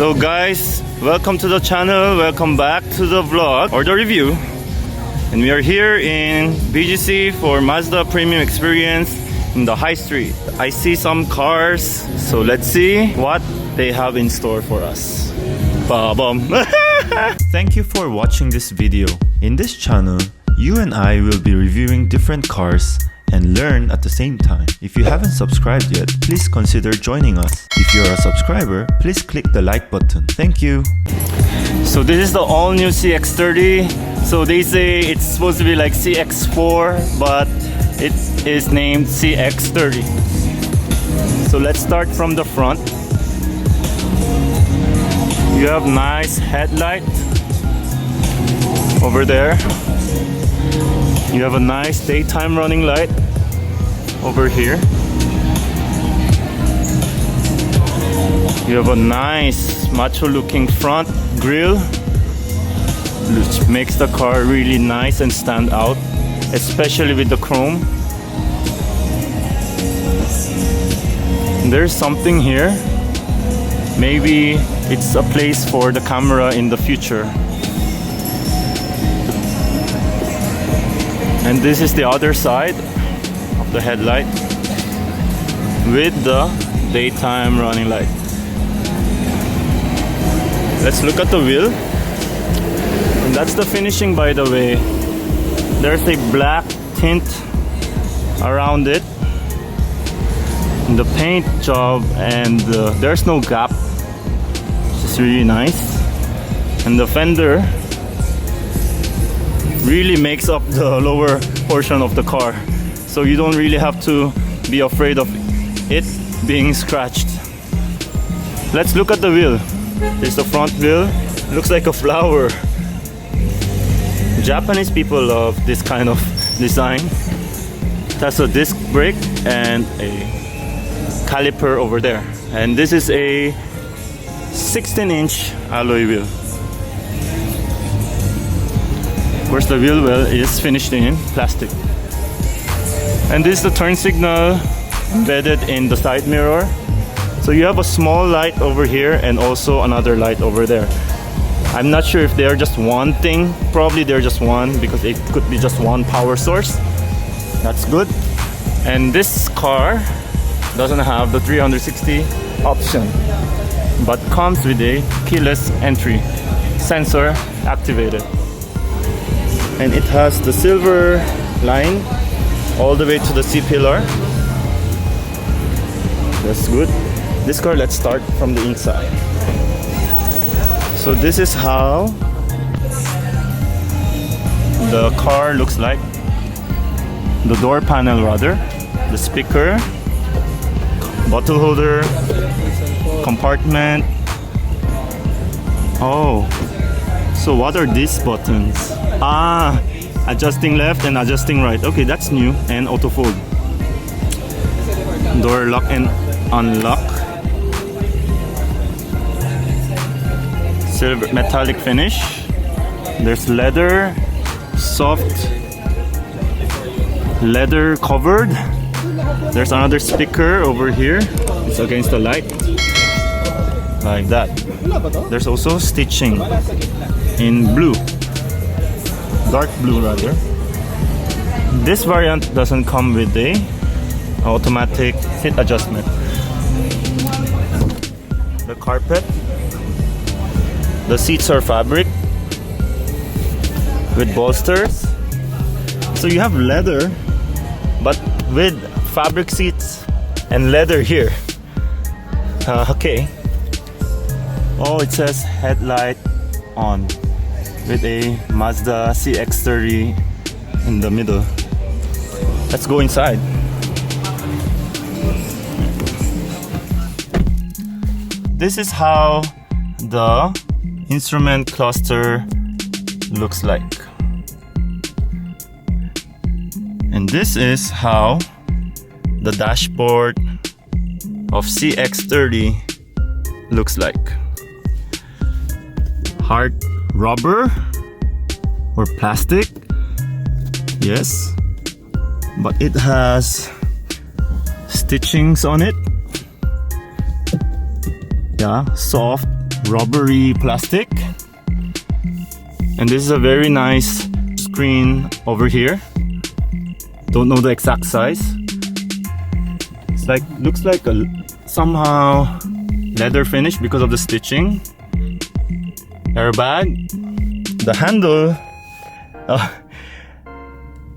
So guys, welcome to the channel, welcome back to the vlog or the review. And we are here in VGC for Mazda Premium Experience in the High Street. I see some cars, so let's see what they have in store for us. Ba-bum. Thank you for watching this video. In this channel, you and I will be reviewing different cars and learn at the same time. If you haven't subscribed yet, please consider joining us. If you're a subscriber, please click the like button. Thank you. So this is the all-new CX-30. So they say it's supposed to be like CX-4, but it is named CX-30. So let's start from the front. You have nice headlight over there. You have a nice daytime running light over here. You have a nice macho looking front grille, which makes the car really nice and stand out, especially with the chrome. There's something here. Maybe it's a place for the camera in the future. And this is the other side of the headlight with the daytime running light. Let's look at the wheel. And that's the finishing, by the way. There's a black tint around it. And the paint job, and there's no gap. It's really nice. And the fender really makes up the lower portion of the car, so you don't really have to be afraid of it being scratched. Let's look at the wheel. There's the front wheel. Looks like a flower. Japanese people love this kind of design. It has a disc brake and a caliper over there. And this is a 16-inch alloy wheel. Of course, the wheel well is finished in plastic. And this is the turn signal embedded in the side mirror. So you have a small light over here and also another light over there. I'm not sure if they're just one thing. Probably they're just one, because it could be just one power source. That's good. And this car doesn't have the 360 option, but comes with a keyless entry, sensor activated. And it has the silver line all the way to the C-pillar. That's good. This car, let's start from the inside. So this is how the car looks like. The door panel rather. The speaker, bottle holder, compartment. Oh, so what are these buttons? Adjusting left and adjusting right. Okay, that's new. And auto fold. Door lock and unlock. Silver metallic finish. There's leather, soft leather covered. There's another speaker over here. It's against the light. Like that. There's also stitching in blue. Dark blue rather. This variant doesn't come with a automatic seat adjustment. The carpet. The seats are fabric with bolsters. So you have leather, but with fabric seats and leather here. Okay. Oh, it says headlight on with a Mazda CX-30 in the middle. Let's go inside. This is how the instrument cluster looks like. And this is how the dashboard of CX-30 looks like. Hard rubber or plastic, yes, but it has stitchings on it. Yeah, soft rubbery plastic. And this is a very nice screen over here. Don't know the exact size. It's like, looks like a somehow leather finish because of the stitching. Airbag. The handle.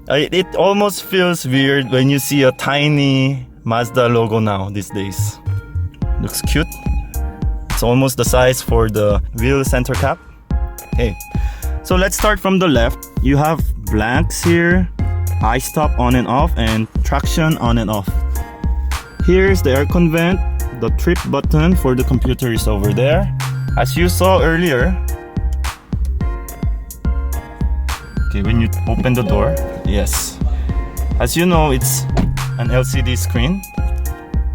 It almost feels weird when you see a tiny Mazda logo now these days. Looks cute. It's almost the size for the wheel center cap. Okay, so let's start from the left. You have blanks here, I-stop on and off, and traction on and off. Here's the aircon vent. The trip button for the computer is over there. As you saw earlier, okay, when you open the door, yes. As you know, it's an LCD screen.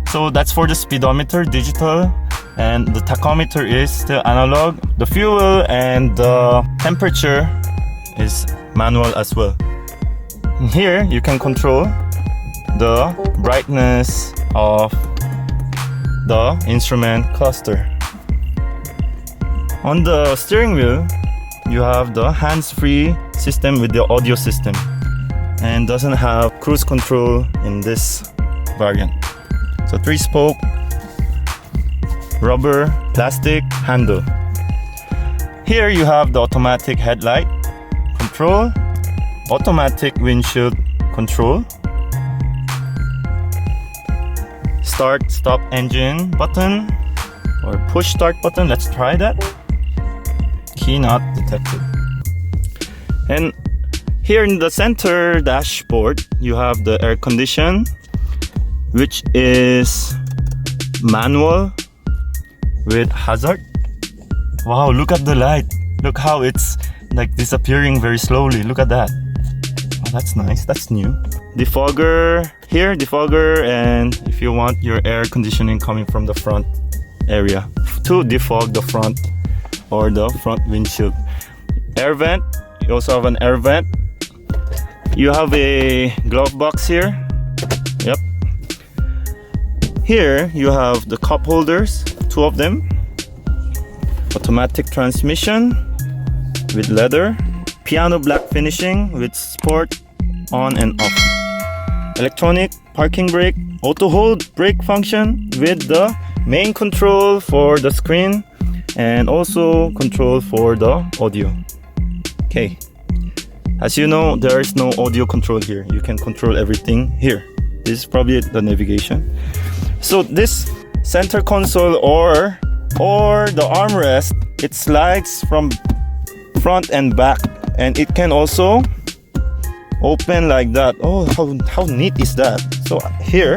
So that's for the speedometer, digital, and the tachometer is still analog. The fuel and the temperature is manual as well. And here you can control the brightness of the instrument cluster. On the steering wheel, you have the hands-free system with the audio system, and doesn't have cruise control in this variant. So 3-spoke rubber plastic handle. Here you have the automatic headlight control, automatic windshield control, start stop engine button or push start button. Let's try that. Key not detected. And here in the center dashboard, you have the air condition, which is manual with hazard. Wow, look at the light. Look how it's like disappearing very slowly. Look at that. Oh, that's nice. That's new. Defogger here, defogger, and if you want your air conditioning coming from the front area to defog the front or the front windshield. Air vent. You also have an air vent. You have a glove box here. Yep. Here you have the cup holders, 2 of them. Automatic transmission with leather. Piano black finishing with sport on and off. Electronic parking brake. Auto hold brake function with the main control for the screen and also control for the audio. Okay. As you know, there is no audio control here. You can control everything here. This is probably the navigation. So this center console or the armrest, it slides from front and back, and it can also open like that. Oh, how neat is that? So here,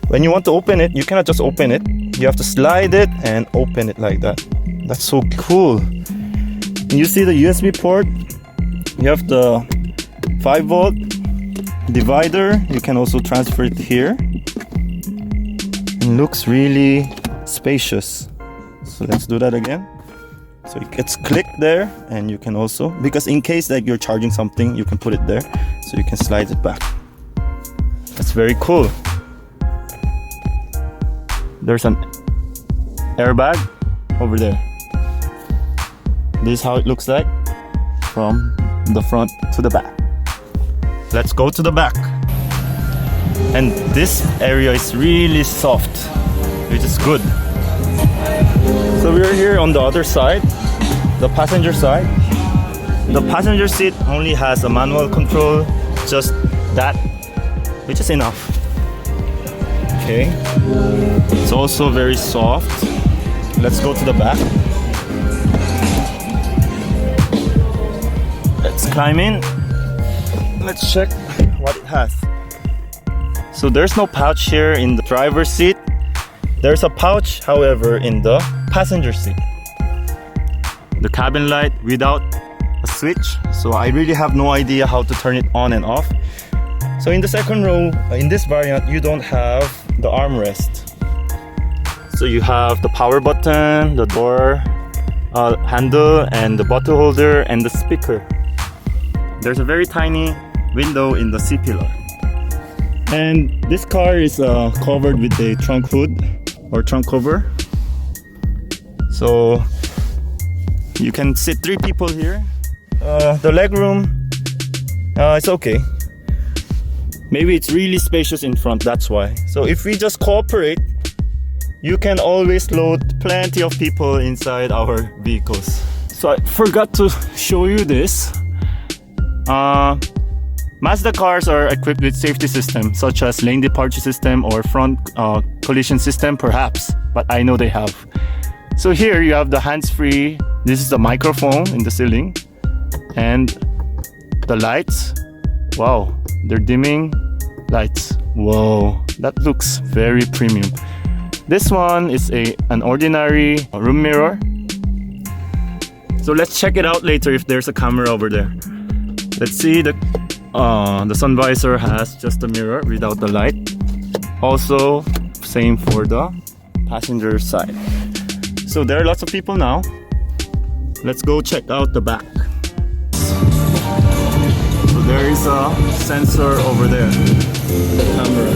when you want to open it, you cannot just open it. You have to slide it and open it like that. That's so cool. And you see the USB port. You have the 5-volt divider. You can also transfer it here. It looks really spacious. So let's do that again. So it gets clicked there, and you can also, because in case that you're charging something, you can put it there, so you can slide it back. That's very cool. There's an airbag over there. This is how it looks like from the front to the back. Let's go to the back. And this area is really soft, which is good. So we're here on the other side, the passenger side. The passenger seat only has a manual control, just that, which is enough. Okay. It's also very soft. Let's go to the back. Let's climb in. Let's check what it has. So there's no pouch here in the driver's seat. There's a pouch, however, in the passenger seat. The cabin light without a switch, so I really have no idea how to turn it on and off. So in the second row, in this variant, you don't have the armrest. So you have the power button, the door handle, and the bottle holder, and the speaker. There's a very tiny window in the C-pillar. And this car is covered with a trunk hood or trunk cover. So you can sit 3 people here. The leg room, it's okay. Maybe it's really spacious in front, that's why. So if we just cooperate, you can always load plenty of people inside our vehicles. So I forgot to show you this. Mazda cars are equipped with safety systems such as lane departure system or front collision system perhaps, but I know they have. So here you have the hands-free, this is the microphone in the ceiling, and the lights. Wow, they're dimming lights. Whoa, that looks very premium. This one is an ordinary room mirror. So let's check it out later if there's a camera over there. Let's see, the sun visor has just a mirror without the light. Also, same for the passenger side. So there are lots of people now. Let's go check out the back. So there is a sensor over there. Camera.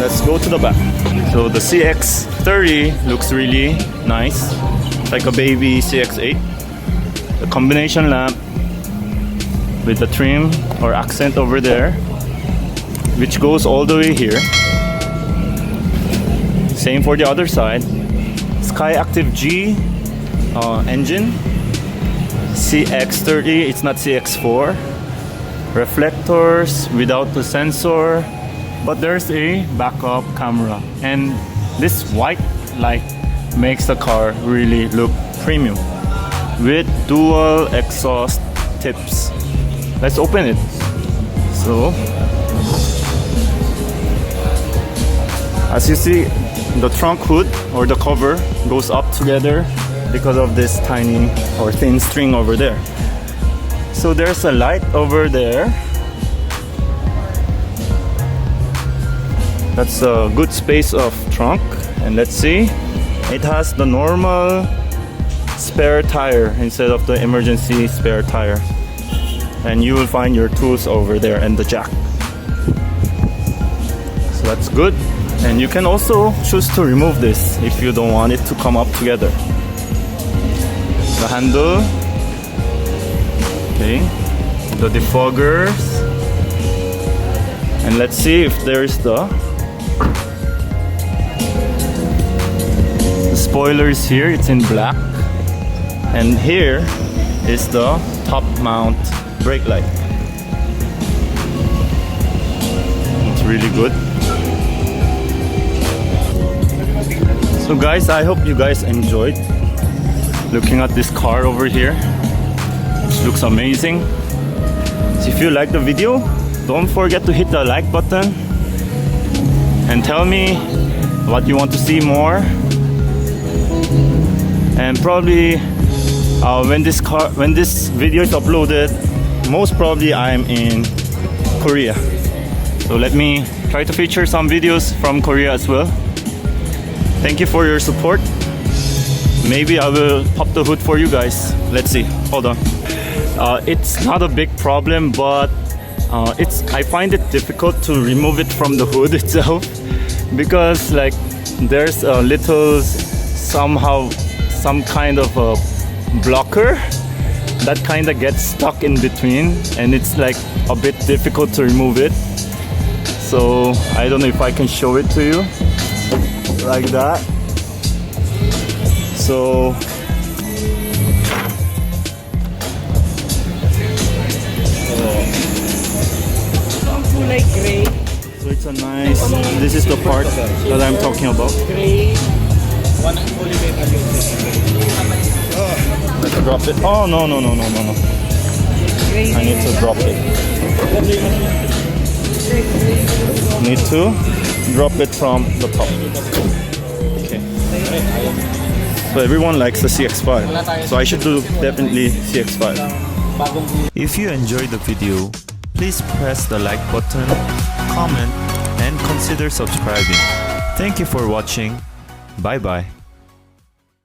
Let's go to the back. So the CX-30 looks really nice. Like a baby CX-8. The combination lamp with the trim or accent over there, which goes all the way here. Same for the other side. SkyActiv G engine. CX-30, it's not CX-4. Reflectors without the sensor, but there's a backup camera. And this white light makes the car really look premium with dual exhaust tips. Let's open it. So, as you see, the trunk hood or the cover goes up together because of this tiny or thin string over there. So there's a light over there. That's a good space of trunk. And let's see, it has the normal spare tire instead of the emergency spare tire. And you will find your tools over there and the jack. So that's good. And you can also choose to remove this if you don't want it to come up together. The handle. Okay. The defoggers. And let's see if there's the spoilers here. It's in black. And here is the top mount brake light. It's really good. So guys, I hope you guys enjoyed looking at this car over here, which looks amazing. So if you like the video, don't forget to hit the like button and tell me what you want to see more. And probably when this video is uploaded, most probably I'm in Korea. So let me try to feature some videos from Korea as well. Thank you for your support. Maybe I will pop the hood for you guys. Let's see. Hold on. It's not a big problem, but I find it difficult to remove it from the hood itself because like there's a little some kind of a blocker that kind of gets stuck in between, and it's like a bit difficult to remove it. So I don't know if I can show it to you like that. So like gray. So it's a nice, this is the part that I'm talking about. Gray. Let's drop it. Oh no. I need to drop it. Need to drop it from the top. Okay. So everyone likes the CX-5. So I should do definitely CX-5. If you enjoyed the video, please press the like button, comment, and consider subscribing. Thank you for watching. Bye bye.